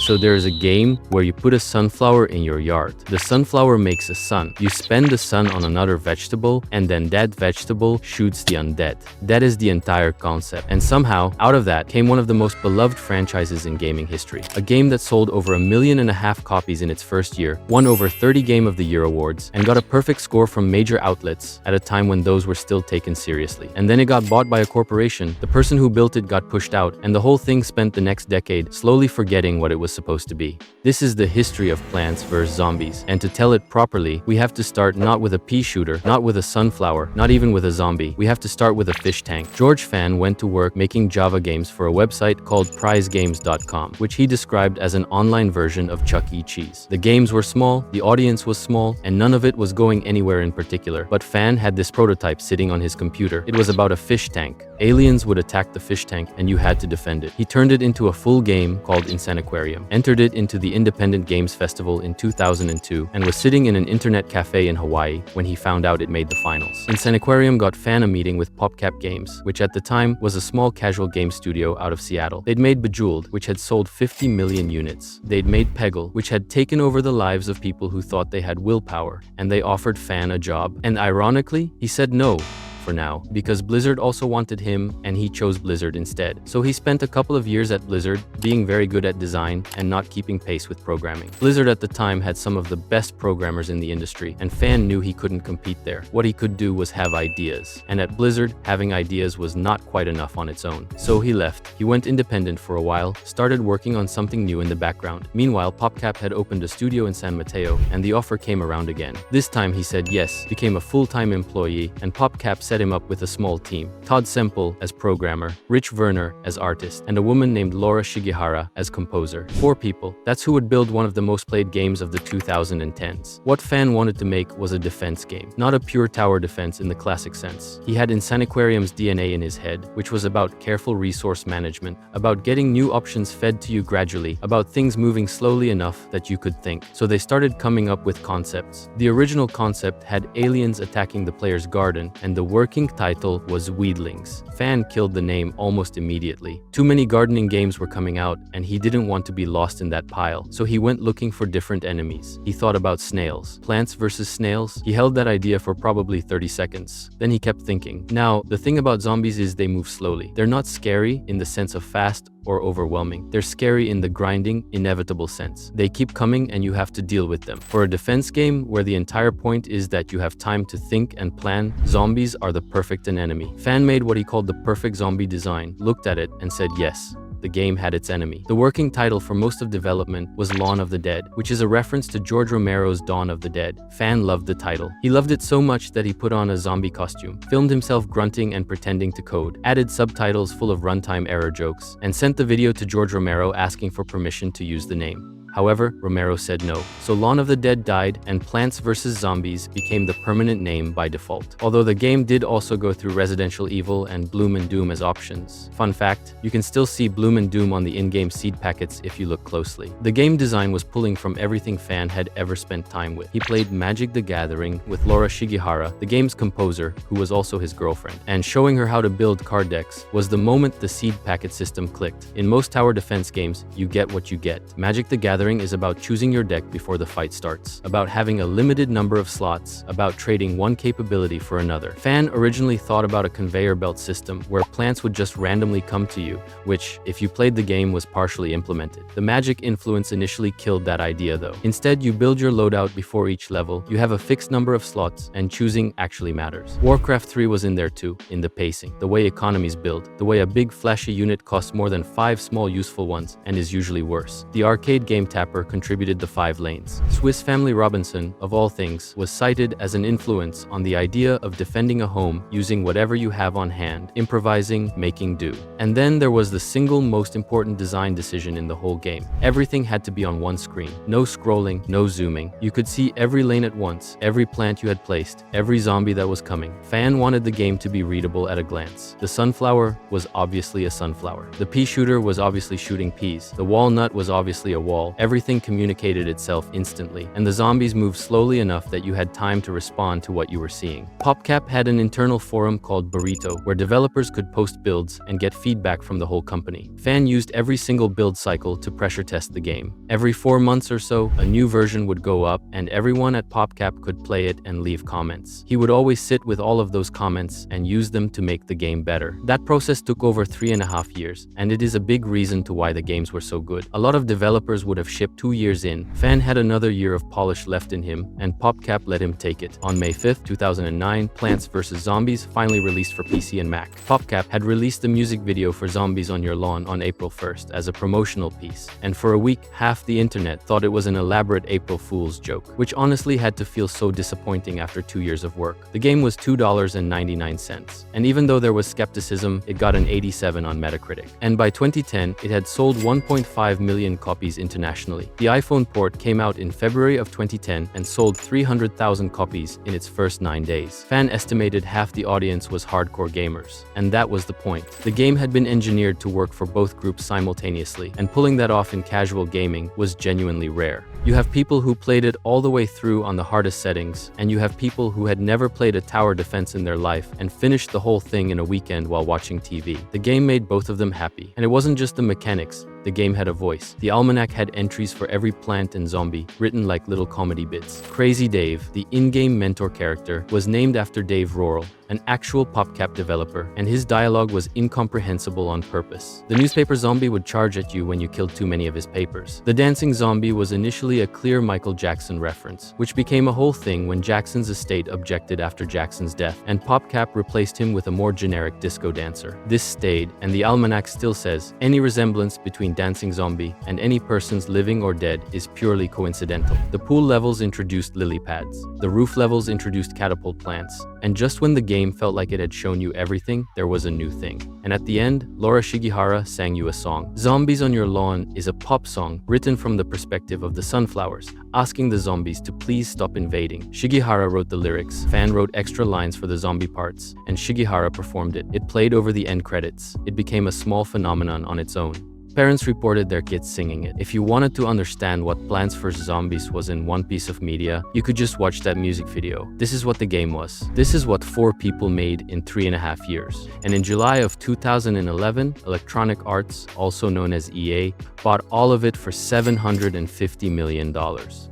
So there is a game where you put a sunflower in your yard. The sunflower makes a sun. You spend the sun on another vegetable, and then that vegetable shoots the undead. That is the entire concept. And somehow, out of that came one of the most beloved franchises in gaming history. A game that sold over 1.5 million copies in its first year, won over 30 Game of the Year awards, and got a perfect score from major outlets at a time when those were still taken seriously. And then it got bought by a corporation, the person who built it got pushed out, and the whole thing spent the next decade slowly forgetting what it was supposed to be. This is the history of Plants vs. Zombies, and to tell it properly, we have to start not with a pea shooter, not with a sunflower, not even with a zombie. We have to start with a fish tank. George Fan went to work making Java games for a website called prizegames.com, which he described as an online version of Chuck E. Cheese. The games were small, the audience was small, and none of it was going anywhere in particular. But Fan had this prototype sitting on his computer. It was about a fish tank. Aliens would attack the fish tank and you had to defend it. He turned it into a full game called Insaniquarium, entered it into the Independent Games Festival in 2002, and was sitting in an internet cafe in Hawaii when he found out it made the finals. Insaniquarium got Fan a meeting with PopCap Games, which at the time was a small casual game studio out of Seattle. They'd made Bejeweled, which had sold 50 million units. They'd made Peggle, which had taken over the lives of people who thought they had willpower, and they offered Fan a job. And ironically, he said no for now, because Blizzard also wanted him and he chose Blizzard instead. So he spent a couple of years at Blizzard, being very good at design and not keeping pace with programming. Blizzard at the time had some of the best programmers in the industry, and Fan knew he couldn't compete there. What he could do was have ideas, and at Blizzard, having ideas was not quite enough on its own. So he left. He went independent for a while, started working on something new in the background. Meanwhile, PopCap had opened a studio in San Mateo, and the offer came around again. This time he said yes, became a full-time employee, and PopCap set him up with a small team. Todd Semple as programmer, Rich Werner as artist, and a woman named Laura Shigehara as composer. 4 people. That's who would build one of the most played games of the 2010s. What Fan wanted to make was a defense game, not a pure tower defense in the classic sense. He had Insaniquarium's DNA in his head, which was about careful resource management, about getting new options fed to you gradually, about things moving slowly enough that you could think. So they started coming up with concepts. The original concept had aliens attacking the player's garden, and the working title was Weedlings. Fan killed the name almost immediately. Too many gardening games were coming out, and he didn't want to be lost in that pile, so he went looking for different enemies. He thought about snails. Plants versus snails? He held that idea for probably 30 seconds. Then he kept thinking. Now, the thing about zombies is they move slowly. They're not scary in the sense of fast or overwhelming. They're scary in the grinding, inevitable sense. They keep coming and you have to deal with them. For a defense game where the entire point is that you have time to think and plan, zombies are the perfect enemy. Fan made what he called the perfect zombie design, looked at it and said yes. The game had its enemy. The working title for most of development was Lawn of the Dead, which is a reference to George Romero's Dawn of the Dead. Fan loved the title. He loved it so much that he put on a zombie costume, filmed himself grunting and pretending to code, added subtitles full of runtime error jokes, and sent the video to George Romero asking for permission to use the name. However, Romero said no. So Lawn of the Dead died, and Plants vs. Zombies became the permanent name by default. Although the game did also go through Residential Evil and Bloom and Doom as options. Fun fact, you can still see Bloom and Doom on the in-game seed packets if you look closely. The game design was pulling from everything Fan had ever spent time with. He played Magic the Gathering with Laura Shigehara, the game's composer, who was also his girlfriend, and showing her how to build card decks was the moment the seed packet system clicked. In most tower defense games, you get what you get. Magic the Gathering is about choosing your deck before the fight starts, about having a limited number of slots, about trading one capability for another. Fan originally thought about a conveyor belt system where plants would just randomly come to you, which, if you played the game, was partially implemented. The magic influence initially killed that idea though. Instead, you build your loadout before each level, you have a fixed number of slots, and choosing actually matters. Warcraft 3 was in there too, in the pacing, the way economies build, the way a big flashy unit costs more than 5 small useful ones and is usually worse. The arcade game Tapper contributed the 5 lanes. Swiss Family Robinson, of all things, was cited as an influence on the idea of defending a home using whatever you have on hand, improvising, making do. And then there was the single most important design decision in the whole game. Everything had to be on one screen. No scrolling, no zooming. You could see every lane at once, every plant you had placed, every zombie that was coming. Fan wanted the game to be readable at a glance. The sunflower was obviously a sunflower. The pea shooter was obviously shooting peas. The walnut was obviously a wall. everything communicated itself instantly, and the zombies moved slowly enough that you had time to respond to what you were seeing. PopCap had an internal forum called Burrito, where developers could post builds and get feedback from the whole company. Fan used every single build cycle to pressure test the game. Every 4 months or so, a new version would go up, and everyone at PopCap could play it and leave comments. He would always sit with all of those comments and use them to make the game better. That process took over 3.5 years, and it is a big reason to why the games were so good. A lot of developers would have shipped 2 years in. Fan had another year of polish left in him, and PopCap let him take it. On May 5, 2009, Plants vs. Zombies finally released for PC and Mac. PopCap had released the music video for Zombies on Your Lawn on April 1st as a promotional piece, and for a week, half the internet thought it was an elaborate April Fool's joke, which honestly had to feel so disappointing after 2 years of work. The game was $2.99, and even though there was skepticism, it got an 87 on Metacritic. And by 2010, it had sold 1.5 million copies internationally. The iPhone port came out in February of 2010 and sold 300,000 copies in its first 9 days. Fan estimated half the audience was hardcore gamers, and that was the point. The game had been engineered to work for both groups simultaneously, and pulling that off in casual gaming was genuinely rare. You have people who played it all the way through on the hardest settings, and you have people who had never played a tower defense in their life and finished the whole thing in a weekend while watching TV. The game made both of them happy, and it wasn't just the mechanics. The game had a voice. The almanac had entries for every plant and zombie, written like little comedy bits. Crazy Dave, the in-game mentor character, was named after Dave Rorel, an actual PopCap developer, and his dialogue was incomprehensible on purpose. The newspaper zombie would charge at you when you killed too many of his papers. The dancing zombie was initially a clear Michael Jackson reference, which became a whole thing when Jackson's estate objected after Jackson's death, and PopCap replaced him with a more generic disco dancer. This stayed, and the almanac still says, any resemblance between dancing zombie and any person's living or dead is purely coincidental. The pool levels introduced lily pads. The roof levels introduced catapult plants. And just when the game felt like it had shown you everything, there was a new thing. And at the end, Laura Shigihara sang you a song. Zombies on Your Lawn is a pop song written from the perspective of the sunflowers, asking the zombies to please stop invading. Shigihara wrote the lyrics, Fan wrote extra lines for the zombie parts, and Shigihara performed it. It played over the end credits. It became a small phenomenon on its own. Parents reported their kids singing it. If you wanted to understand what Plants vs. Zombies was in one piece of media, you could just watch that music video. This is what the game was. This is what 4 people made in 3.5 years. And in July of 2011, Electronic Arts, also known as EA, bought all of it for $750 million.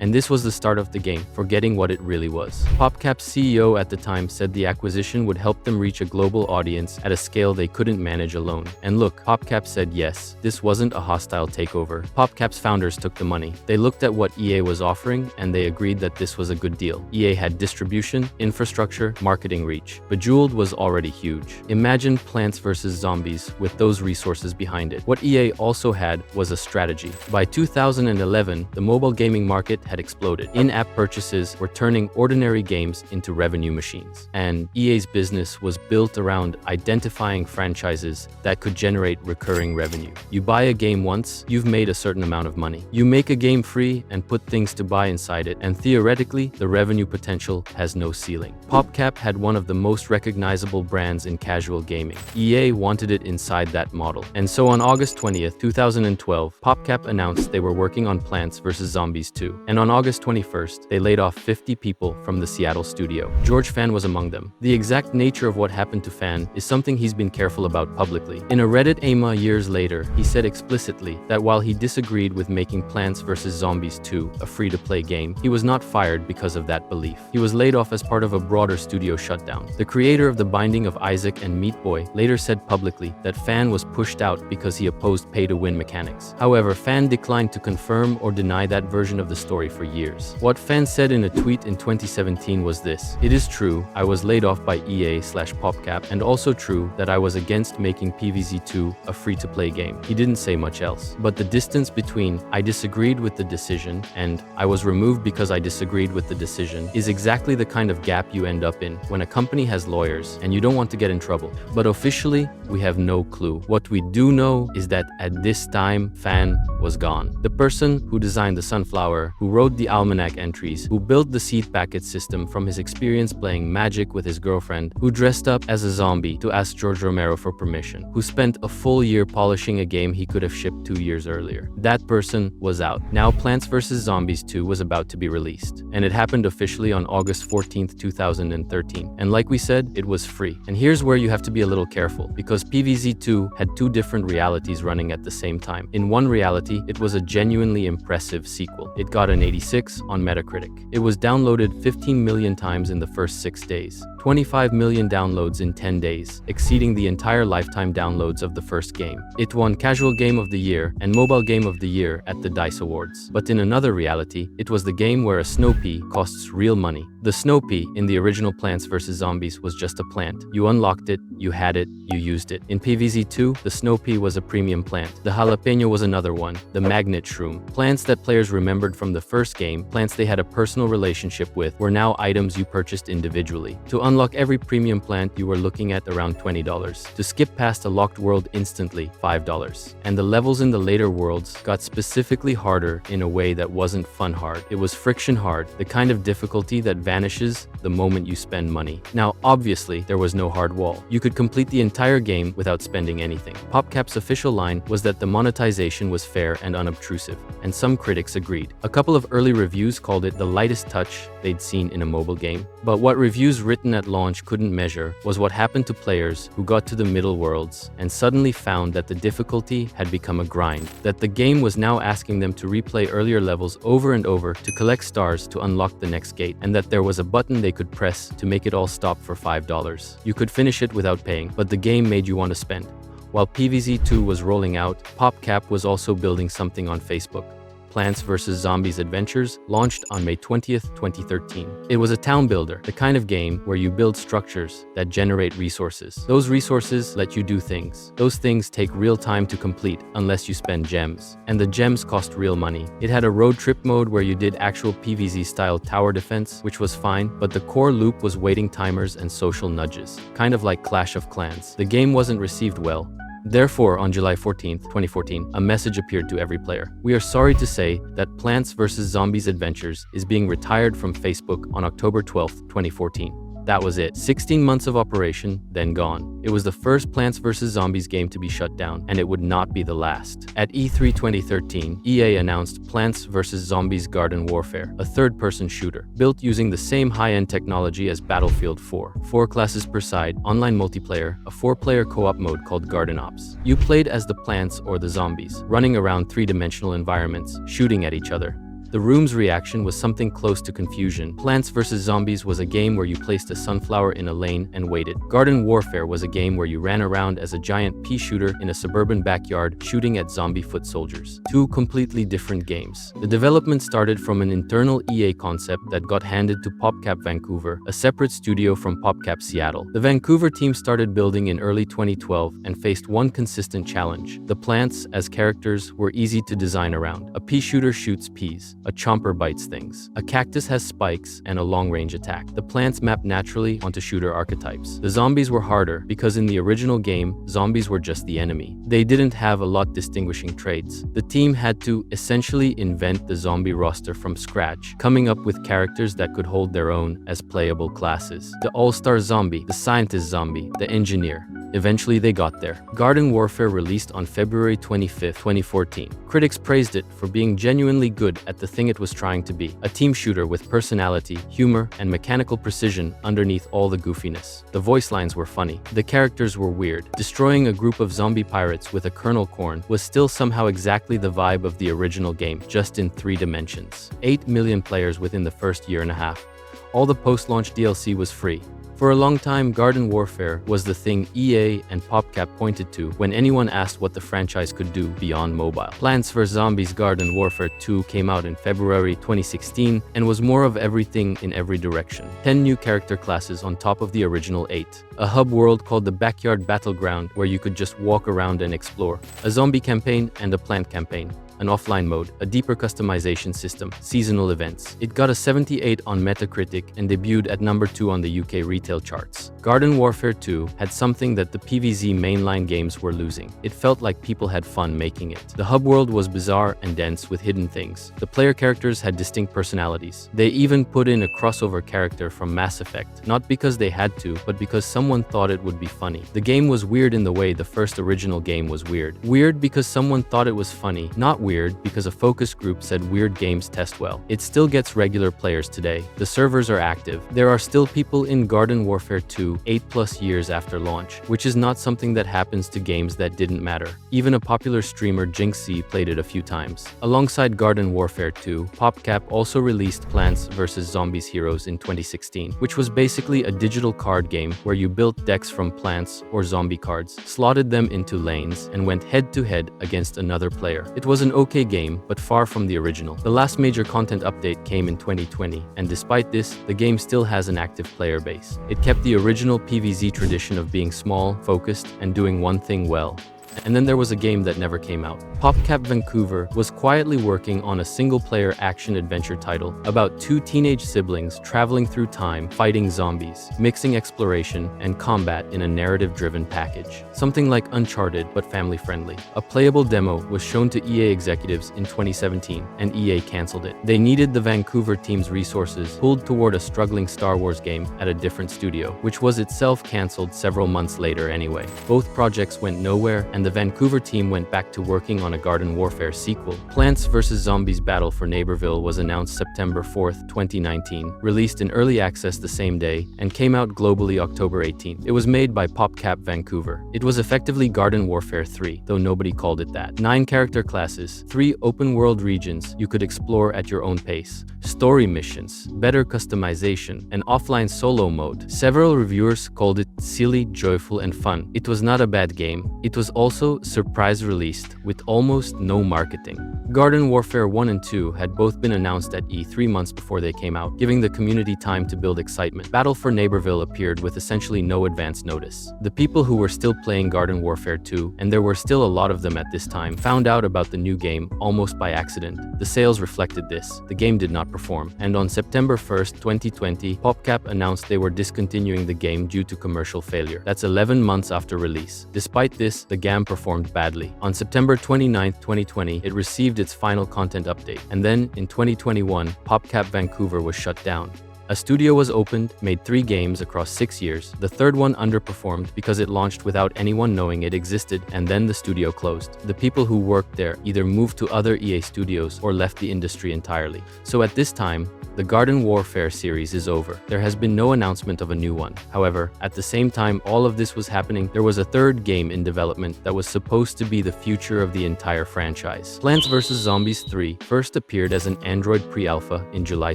And this was the start of the game, forgetting what it really was. PopCap's CEO at the time said the acquisition would help them reach a global audience at a scale they couldn't manage alone. And look, PopCap said yes, this wasn't a hostile takeover. PopCap's founders took the money. They looked at what EA was offering, and they agreed that this was a good deal. EA had distribution, infrastructure, marketing reach. Bejeweled was already huge. Imagine Plants vs. Zombies with those resources behind it. What EA also had was a strategy. By 2011, the mobile gaming market had exploded. In-app purchases were turning ordinary games into revenue machines. And EA's business was built around identifying franchises that could generate recurring revenue. You buy a game once, you've made a certain amount of money. You make a game free and put things to buy inside it, and theoretically, the revenue potential has no ceiling. PopCap had one of the most recognizable brands in casual gaming. EA wanted it inside that model. And so on August 20th, 2012, PopCap announced they were working on Plants vs. Zombies 2. And on August 21st, they laid off 50 people from the Seattle studio. George Fan was among them. The exact nature of what happened to Fan is something he's been careful about publicly. In a Reddit AMA years later, he said explicitly that while he disagreed with making Plants vs. Zombies 2 a free-to-play game, he was not fired because of that belief. He was laid off as part of a broader studio shutdown. The creator of The Binding of Isaac and Meat Boy later said publicly that Fan was pushed out because he opposed pay-to-win mechanics. However, Fan declined to confirm or deny that version of the story for years. What Fan said in a tweet in 2017 was this: "It is true, I was laid off by EA/PopCap, and also true that I was against making PvZ2 a free-to-play game." He didn't say much else. But the distance between "I disagreed with the decision" and "I was removed because I disagreed with the decision" is exactly the kind of gap you end up in when a company has lawyers and you don't want to get in trouble. But officially, we have no clue. What we do know is that at this time, Fan was gone. The person who designed the sunflower, who wrote the almanac entries, who built the seed packet system from his experience playing Magic with his girlfriend, who dressed up as a zombie to ask George Romero for permission, who spent a full year polishing a game he he could have shipped 2 years earlier. That person was out. Now Plants vs. Zombies 2 was about to be released, and it happened officially on August 14th, 2013. And like we said, it was free. And here's where you have to be a little careful, because PvZ2 had two different realities running at the same time. In one reality, it was a genuinely impressive sequel. It got an 86 on Metacritic. It was downloaded 15 million times in the first 6 days. 25 million downloads in 10 days, exceeding the entire lifetime downloads of the first game. It won Casual Game of the Year and Mobile Game of the Year at the DICE Awards. But in another reality, it was the game where a snow pea costs real money. The snow pea in the original Plants vs. Zombies was just a plant. You unlocked it, you had it, you used it. In PvZ2, the snow pea was a premium plant. The jalapeno was another one, the magnet shroom. Plants that players remembered from the first game, plants they had a personal relationship with, were now items you purchased individually. To unlock every premium plant, you were looking at around $20. To skip past a locked world instantly, $5. And the levels in the later worlds got specifically harder in a way that wasn't fun hard. It was friction hard, the kind of difficulty that vanishes the moment you spend money. Now, obviously, there was no hard wall. You could complete the entire game without spending anything. PopCap's official line was that the monetization was fair and unobtrusive, and some critics agreed. A couple of early reviews called it the lightest touch they'd seen in a mobile game. But what reviews written at launch couldn't measure was what happened to players who got to the middle worlds and suddenly found that the difficulty had become a grind, that the game was now asking them to replay earlier levels over and over to collect stars to unlock the next gate, and that there was a button they could press to make it all stop for $5. You could finish it without paying, but the game made you want to spend. While PvZ2 was rolling out, PopCap was also building something on Facebook. Plants vs. Zombies Adventures launched on May 20th, 2013. It was a town builder, the kind of game where you build structures that generate resources. Those resources let you do things. Those things take real time to complete unless you spend gems. And the gems cost real money. It had a road trip mode where you did actual PvZ-style tower defense, which was fine, but the core loop was waiting timers and social nudges, kind of like Clash of Clans. The game wasn't received well. Therefore, on July 14, 2014, a message appeared to every player. We are sorry to say that Plants vs. Zombies Adventures is being retired from Facebook on October 12, 2014. That was it. 16 months of operation, then gone. It was the first Plants vs. Zombies game to be shut down, and it would not be the last. At E3 2013, EA announced Plants vs. Zombies Garden Warfare, a third-person shooter, built using the same high-end technology as Battlefield 4. 4 classes per side, online multiplayer, a 4-player co-op mode called Garden Ops. You played as the plants or the zombies, running around 3-dimensional environments, shooting at each other. The room's reaction was something close to confusion. Plants vs. Zombies was a game where you placed a sunflower in a lane and waited. Garden Warfare was a game where you ran around as a giant pea shooter in a suburban backyard shooting at zombie foot soldiers. 2 completely different games. The development started from an internal EA concept that got handed to PopCap Vancouver, a separate studio from PopCap Seattle. The Vancouver team started building in early 2012 and faced one consistent challenge. The plants, as characters, were easy to design around. A pea shooter shoots peas. A chomper bites things. A cactus has spikes and a long-range attack. The plants map naturally onto shooter archetypes. The zombies were harder because in the original game, zombies were just the enemy. They didn't have a lot distinguishing traits. The team had to essentially invent the zombie roster from scratch, coming up with characters that could hold their own as playable classes. The all-star zombie, the scientist zombie, the engineer. Eventually they got there. Garden Warfare released on February 25, 2014. Critics praised it for being genuinely good at the thing it was trying to be. A team shooter with personality, humor, and mechanical precision underneath all the goofiness. The voice lines were funny. The characters were weird. Destroying a group of zombie pirates with a kernel corn was still somehow exactly the vibe of the original game, just in 3 dimensions. 8 million players within the first year and a half. All the post-launch DLC was free. For a long time, Garden Warfare was the thing EA and PopCap pointed to when anyone asked what the franchise could do beyond mobile. Plants vs. Zombies Garden Warfare 2 came out in February 2016 and was more of everything in every direction. 10 new character classes on top of the original 8. A hub world called the Backyard Battleground where you could just walk around and explore. A zombie campaign and a plant campaign. an offline mode, a deeper customization system, seasonal events. It got a 78 on Metacritic and debuted at number 2 on the UK retail charts. Garden Warfare 2 had something that the PvZ mainline games were losing. It felt like people had fun making it. The hub world was bizarre and dense with hidden things. The player characters had distinct personalities. They even put in a crossover character from Mass Effect, not because they had to, but because someone thought it would be funny. The game was weird in the way the first original game was weird. Weird because someone thought it was funny, not weird because a focus group said weird games test well. It still gets regular players today. The servers are active. There are still people in Garden Warfare 2 8+ years after launch, which is not something that happens to games that didn't matter. Even a popular streamer Jinxie played it a few times. Alongside Garden Warfare 2, PopCap also released Plants vs. Zombies Heroes in 2016, which was basically a digital card game where you built decks from plants or zombie cards, slotted them into lanes, and went head-to-head against another player. It was an okay game, but far from the original. The last major content update came in 2020, and despite this, the game still has an active player base. It kept the original PvZ tradition of being small, focused, and doing one thing well. And then there was a game that never came out. PopCap Vancouver was quietly working on a single-player action-adventure title about two teenage siblings traveling through time, fighting zombies, mixing exploration and combat in a narrative-driven package. Something like Uncharted, but family-friendly. A playable demo was shown to EA executives in 2017, and EA cancelled it. They needed the Vancouver team's resources pulled toward a struggling Star Wars game at a different studio, which was itself cancelled several months later anyway. Both projects went nowhere, and the Vancouver team went back to working on a Garden Warfare sequel. Plants vs. Zombies Battle for Neighborville was announced September 4, 2019, released in early access the same day, and came out globally October 18. It was made by PopCap Vancouver. It was effectively Garden Warfare 3, though nobody called it that. 9 character classes, 3 open-world regions you could explore at your own pace, story missions, better customization, and offline solo mode. Several reviewers called it silly, joyful, and fun. It was not a bad game. It was also surprise released with almost no marketing. Garden Warfare 1 and 2 had both been announced at E3 months before they came out, giving the community time to build excitement. Battle for Neighborville appeared with essentially no advance notice. The people who were still playing Garden Warfare 2, and there were still a lot of them at this time, found out about the new game almost by accident. The sales reflected this. The game did not perform, and on September 1st, 2020, PopCap announced they were discontinuing the game due to commercial failure. That's 11 months after release. Despite this, the game performed badly. On September 29, 2020, it received its final content update, and then, in 2021, PopCap Vancouver was shut down. A studio was opened, made 3 games across 6 years. The third one underperformed because it launched without anyone knowing it existed, and then the studio closed. The people who worked there either moved to other EA studios or left the industry entirely. So at this time, the Garden Warfare series is over. There has been no announcement of a new one. However, at the same time all of this was happening, there was a third game in development that was supposed to be the future of the entire franchise. Plants vs. Zombies 3 first appeared as an Android pre-alpha in July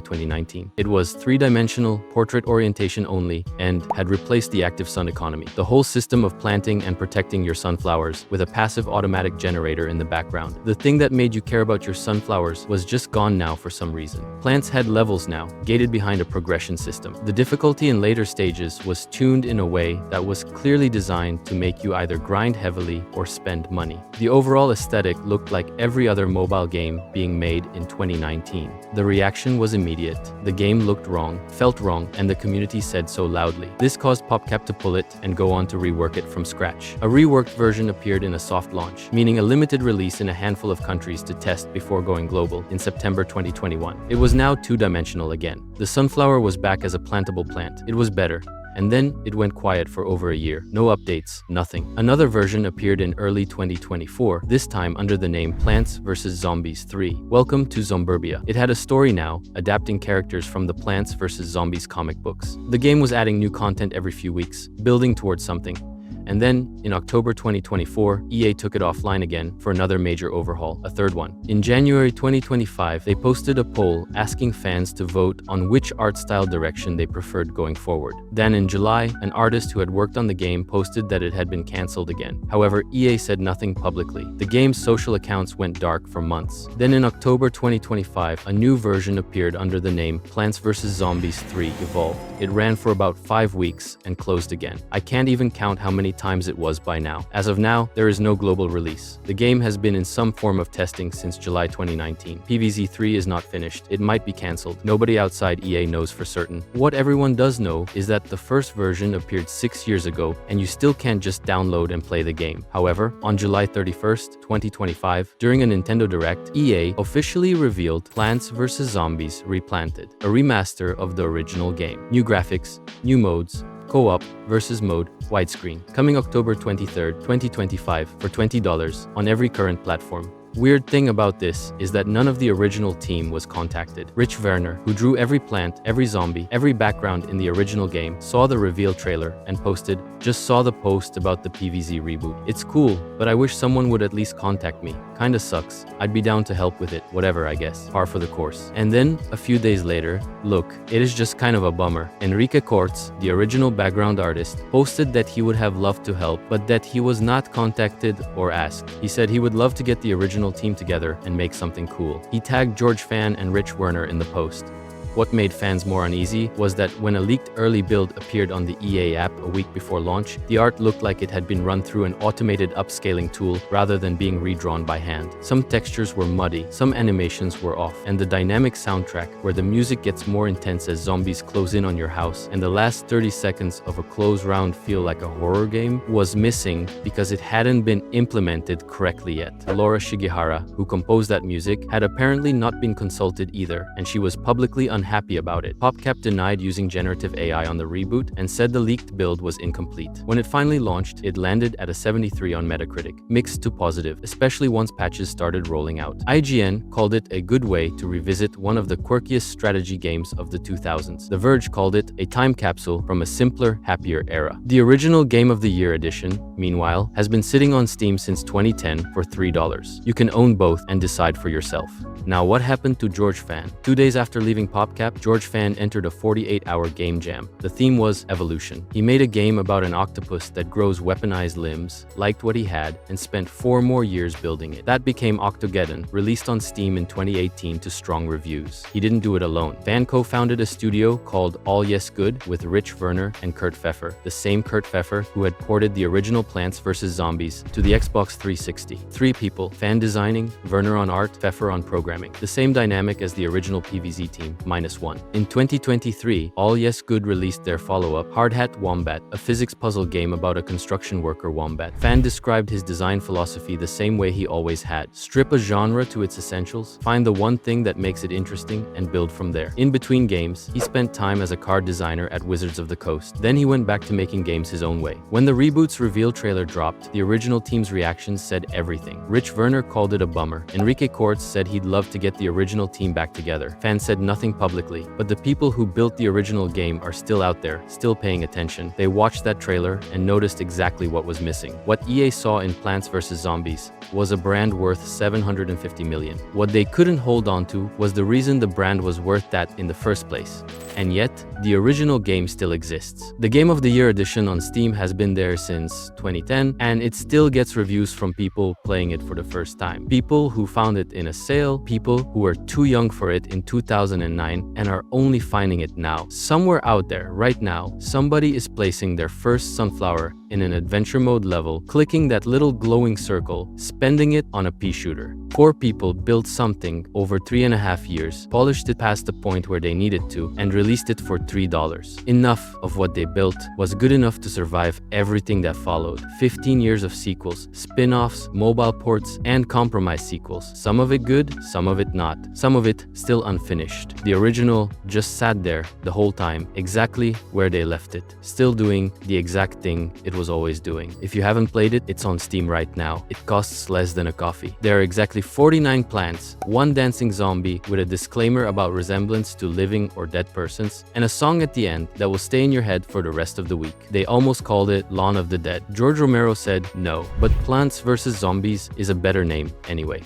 2019. It was 3-dimensional, portrait orientation only, and had replaced the active sun economy. The whole system of planting and protecting your sunflowers with a passive automatic generator in the background. The thing that made you care about your sunflowers was just gone now for some reason. Plants had levels now, gated behind a progression system. The difficulty in later stages was tuned in a way that was clearly designed to make you either grind heavily or spend money. The overall aesthetic looked like every other mobile game being made in 2019. The reaction was immediate. The game looked wrong, felt wrong, and the community said so loudly. This caused PopCap to pull it and go on to rework it from scratch. A reworked version appeared in a soft launch, meaning a limited release in a handful of countries to test before going global in September 2021. It was now 2-dimensional again. The sunflower was back as a plantable plant. It was better. And then it went quiet for over a year. No updates, nothing. Another version appeared in early 2024, this time under the name Plants vs. Zombies 3. Welcome to Zomburbia. It had a story now, adapting characters from the Plants vs. Zombies comic books. The game was adding new content every few weeks, building towards something. And then, in October 2024, EA took it offline again for another major overhaul, a third one. In January 2025, they posted a poll asking fans to vote on which art style direction they preferred going forward. Then in July, an artist who had worked on the game posted that it had been cancelled again. However, EA said nothing publicly. The game's social accounts went dark for months. Then in October 2025, a new version appeared under the name Plants vs. Zombies 3 Evolved. It ran for about 5 weeks and closed again. I can't even count how many times it was by now. As of now, there is no global release. The game has been in some form of testing since July 2019. PvZ3 is not finished. It might be cancelled. Nobody outside EA knows for certain. What everyone does know is that the first version appeared 6 years ago, and you still can't just download and play the game. However, on July 31st, 2025, during a Nintendo Direct, EA officially revealed Plants vs. Zombies Replanted, a remaster of the original game. New graphics, new modes, co-op versus mode, widescreen. Coming October 23rd, 2025 for $20 on every current platform. Weird thing about this is that none of the original team was contacted. Rich Werner, who drew every plant, every zombie, every background in the original game, saw the reveal trailer and posted, "Just saw the post about the PvZ reboot. It's cool, but I wish someone would at least contact me. Kinda sucks. I'd be down to help with it. Whatever, I guess. Par for the course." And then, a few days later, look, it is just kind of a bummer. Enrique Cortz, the original background artist, posted that he would have loved to help, but that he was not contacted or asked. He said he would love to get the original team together and make something cool. He tagged George Fan and Rich Werner in the post. What made fans more uneasy was that when a leaked early build appeared on the EA app a week before launch, the art looked like it had been run through an automated upscaling tool rather than being redrawn by hand. Some textures were muddy, some animations were off, and the dynamic soundtrack, where the music gets more intense as zombies close in on your house, and the last 30 seconds of a close round feel like a horror game, was missing because it hadn't been implemented correctly yet. Laura Shigehara, who composed that music, had apparently not been consulted either, and she was publicly unhappy about it. PopCap denied using generative AI on the reboot and said the leaked build was incomplete. When it finally launched, it landed at a 73 on Metacritic, mixed to positive, especially once patches started rolling out. IGN called it a good way to revisit one of the quirkiest strategy games of the 2000s. The Verge called it a time capsule from a simpler, happier era. The original Game of the Year edition, meanwhile, has been sitting on Steam since 2010 for $3. You can own both and decide for yourself. Now, what happened to George Fan? 2 days after leaving PopCap, George Fan entered a 48-hour game jam. The theme was evolution. He made a game about an octopus that grows weaponized limbs, liked what he had, and spent 4 more years building it. That became Octogeddon, released on Steam in 2018 to strong reviews. He didn't do it alone. Fan co-founded a studio called All Yes Good with Rich Werner and Kurt Pfeffer, the same Kurt Pfeffer who had ported the original Plants vs. Zombies to the Xbox 360. 3 people, Fan designing, Werner on art, Pfeffer on programming. The same dynamic as the original PvZ team, -1. In 2023, All Yes Good released their follow-up, Hard Hat Wombat, a physics puzzle game about a construction worker wombat. Fan described his design philosophy the same way he always had. Strip a genre to its essentials, find the one thing that makes it interesting, and build from there. In between games, he spent time as a card designer at Wizards of the Coast. Then he went back to making games his own way. When the reboot's reveal trailer dropped, the original team's reactions said everything. Rich Werner called it a bummer. Enrique Cortz said he'd love to get the original team back together. Fans said nothing publicly, but the people who built the original game are still out there, still paying attention. They watched that trailer and noticed exactly what was missing. What EA saw in Plants vs. Zombies was a brand worth $750 million. What they couldn't hold on to was the reason the brand was worth that in the first place. And yet, the original game still exists. The Game of the Year edition on Steam has been there since 2010, and it still gets reviews from people playing it for the first time. People who found it in a sale, people who were too young for it in 2009 and are only finding it now. Somewhere out there, right now, somebody is placing their first sunflower in an adventure mode level, clicking that little glowing circle, spending it on a pea shooter. 4 people built something over 3.5 years, polished it past the point where they needed to, and released it for $3. Enough of what they built was good enough to survive everything that followed. 15 years of sequels, spin-offs, mobile ports, and compromise sequels. Some of it good, some of it not. Some of it still unfinished. The original just sat there the whole time, exactly where they left it, still doing the exact thing it was always doing. If you haven't played it, it's on Steam right now. It costs less than a coffee. There are exactly 49 plants, 1 dancing zombie with a disclaimer about resemblance to living or dead persons, and a song at the end that will stay in your head for the rest of the week. They almost called it Lawn of the Dead. George Romero said no, but Plants vs. Zombies is a better name anyway.